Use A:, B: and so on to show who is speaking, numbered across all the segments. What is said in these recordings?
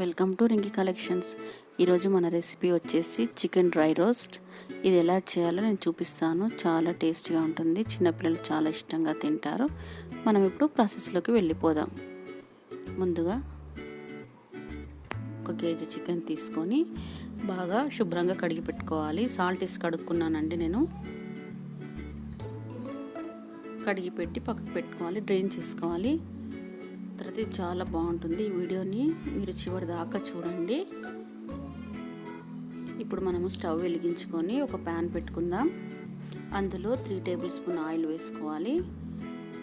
A: Welcome to Rinki collections. ఈరోజు మన recipe వచ్చేసి చికెన్ డ్రై రోస్ట్. ఇది ఎలా చేయాలో నేను చూపిస్తాను. చాలా టేస్టీగా ఉంటుంది, చిన్నపిల్లలు చాలా ఇష్టంగా తింటారు. మనం ఇప్పుడు ప్రాసెస్లోకి వెళ్ళిపోదాం. ముందుగా 1 కేజీ చికెన్ తీసుకొని బాగా శుభ్రంగా కడిగి పెట్టుకోవాలి. సాల్ట్ వేసి కడుక్కున్నానండి నేను. కడిగి పెట్టి పక్కకు పెట్టుకోవాలి, డ్రైన్ చేసుకోవాలి. తర్వాత ఇది చాలా బాగుంటుంది. ఈ వీడియోని మీరు చివరి దాకా చూడండి. ఇప్పుడు మనము స్టవ్ వెలిగించుకొని ఒక ప్యాన్ పెట్టుకుందాం. అందులో 3 టేబుల్ స్పూన్ ఆయిల్ వేసుకోవాలి.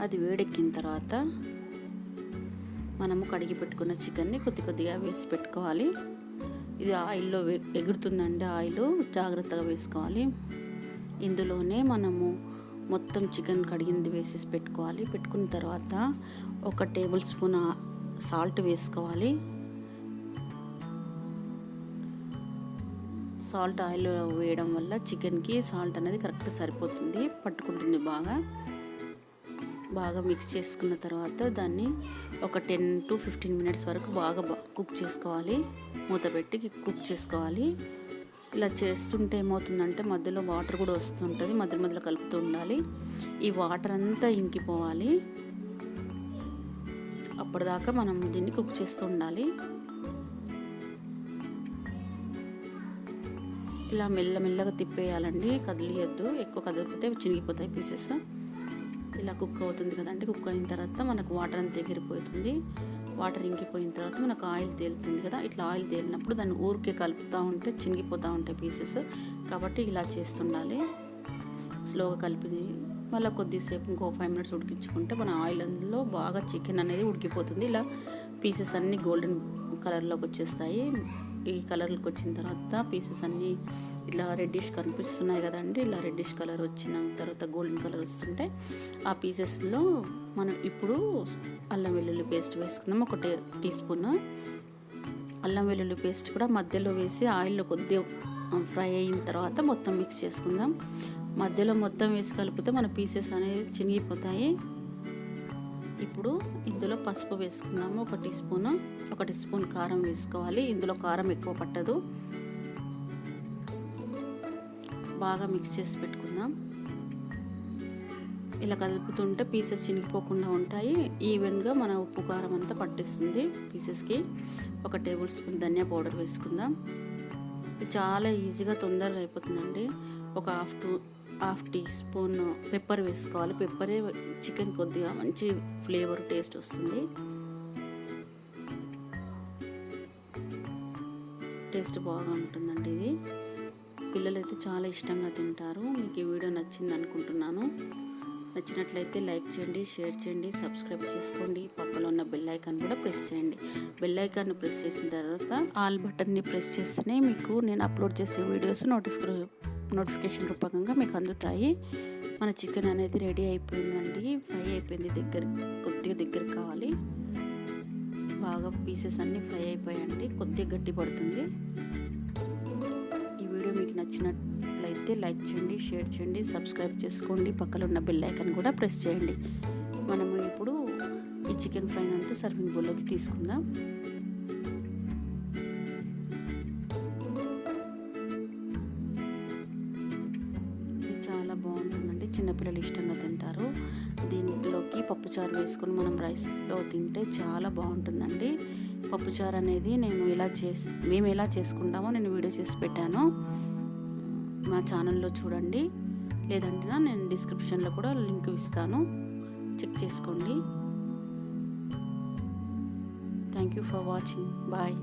A: అది వేడెక్కిన తర్వాత మనము కడిగి పెట్టుకున్న చికెన్ని కొద్దిగా వేసి పెట్టుకోవాలి. ఇది ఆయిల్లో ఎగురుతుందండి. ఆయిల్ జాగ్రత్తగా వేసుకోవాలి. ఇందులోనే మనము మొత్తం చికెన్ కడిగింది వేసేసి పెట్టుకోవాలి. పెట్టుకున్న తర్వాత 1 టేబుల్ స్పూన్ సాల్ట్ వేసుకోవాలి. సాల్ట్ ఆయిల్ వేయడం వల్ల చికెన్కి సాల్ట్ అనేది కరెక్ట్ సరిపోతుంది, పట్టుకుంటుంది. బాగా మిక్స్ చేసుకున్న తర్వాత దాన్ని ఒక 10 to 15 మినిట్స్ వరకు బాగా కుక్ చేసుకోవాలి. మూత పెట్టి కుక్ చేసుకోవాలి. ఇలా చేస్తుంటే ఏమవుతుందంటే మధ్యలో వాటర్ కూడా వస్తుంటుంది, మధ్యలో కలుపుతూ ఉండాలి. ఈ వాటర్ అంతా ఇంకిపోవాలి. అప్పటిదాకా మనం దీన్ని కుక్ చేస్తూ ఉండాలి. ఇలా మెల్లమెల్లగా తిప్పేయాలండి, కదిలియద్దు. ఎక్కువ కదిలిపోతే చినిగిపోతాయి పీసెస్. ఇలా కుక్ అవుతుంది కదండి. కుక్ అయిన తర్వాత మనకు వాటర్ అంతా ఎగిరిపోతుంది. వాటర్ ఇంకిపోయిన తర్వాత మనకు ఆయిల్ తేలుతుంది కదా. ఇట్లా ఆయిల్ తేలినప్పుడు దాన్ని ఊరికే కలుపుతూ ఉంటే చినిగిపోతూ ఉంటాయి పీసెస్. కాబట్టి ఇలా చేస్తుండాలి. స్లోగా కలిపి మళ్ళీ కొద్దిసేపు ఇంకో 5 మినిట్స్ ఉడికించుకుంటే మన ఆయిల్ అందులో బాగా చికెన్ అనేది ఉడికిపోతుంది. ఇలా పీసెస్ అన్నీ గోల్డెన్ కలర్లోకి వచ్చేస్తాయి. ఈ కలర్లోకి వచ్చిన తర్వాత పీసెస్ అన్నీ ఇలా రెడ్డిష్ కనిపిస్తున్నాయి కదండి. ఇలా రెడ్డిష్ కలర్ వచ్చిన తర్వాత గోల్డెన్ కలర్ వస్తుంటే ఆ పీసెస్లో మనం ఇప్పుడు అల్లం వెల్లుల్లి పేస్ట్ వేసుకుందాం. 1 టీ స్పూన్ అల్లం వెల్లుల్లి పేస్ట్ కూడా మధ్యలో వేసి ఆయిల్లో కొద్దిగా ఫ్రై అయిన తర్వాత మొత్తం మిక్స్ చేసుకుందాం. మధ్యలో మొత్తం వేసి కలిపితే మన పీసెస్ అనేవి చినిగిపోతాయి. ఇప్పుడు ఇందులో పసుపు వేసుకుందాము. 1 టీ స్పూన్ కారం వేసుకోవాలి. ఇందులో కారం ఎక్కువ పట్టదు. బాగా మిక్స్ చేసి పెట్టుకుందాం. ఇలా కలుపుతుంటే పీసెస్ చినిగిపోకుండా ఉంటాయి. ఈవెన్గా మన ఉప్పు కారం అంతా పట్టిస్తుంది పీసెస్కి. 1 టేబుల్ స్పూన్ ధనియా పౌడర్ వేసుకుందాం. ఇది చాలా ఈజీగా తొందరగా అయిపోతుందండి. ఒక హాఫ్ టీ స్పూన్ పెప్పర్ వేసుకోవాలి. పెప్పరే చికెన్ కొద్దిగా మంచి ఫ్లేవర్ టేస్ట్ వస్తుంది. టేస్ట్ బాగా ఉంటుందండి. ఇది పిల్లలైతే చాలా ఇష్టంగా తింటారు. మీకు ఈ వీడియో నచ్చింది అనుకుంటున్నాను. నచ్చినట్లయితే లైక్ చేయండి, షేర్ చేయండి, సబ్స్క్రైబ్ చేసుకోండి. పక్కలో ఉన్న బెల్ ఐకాన్ కూడా ప్రెస్ చేయండి. బెల్ ఐకాన్ని ప్రెస్ చేసిన తర్వాత ఆల్ బటన్ని ప్రెస్ చేస్తేనే మీకు నేను అప్లోడ్ చేసే వీడియోస్ నోటిఫికేషన్ రూపకంగా మీకు అందుతాయి. మన చికెన్ అనేది రెడీ అయిపోయిందండి. ఫ్రై అయిపోయింది. కొద్దిగా దగ్గర కావాలి. బాగా పీసెస్ అన్నీ ఫ్రై అయిపోయాయండి. కొద్దిగా గట్టి పడుతుంది. ఈ వీడియో మీకు నచ్చినట్లయితే లైక్ చేయండి, షేర్ చేయండి, సబ్స్క్రైబ్ చేసుకోండి. పక్కన ఉన్న బెల్ ఐకాన్ కూడా ప్రెస్ చేయండి. మనము ఇప్పుడు ఈ చికెన్ ఫ్రైని అంతా సర్వింగ్ బౌల్లోకి తీసుకుందాం. చాలా బాగుంటుందండి, చిన్నపిల్లలు ఇష్టంగా తింటారు. దీంట్లోకి పప్పుచారు వేసుకొని మనం రైస్లో తింటే చాలా బాగుంటుందండి. పప్పుచారు అనేది మేము ఎలా చేసుకుంటామో నేను వీడియో చేసి పెట్టాను. మా ఛానల్లో చూడండి, లేదంటే నేను డిస్క్రిప్షన్లో కూడా లింక్ ఇస్తాను, చెక్ చేసుకోండి. Thank you for watching. Bye.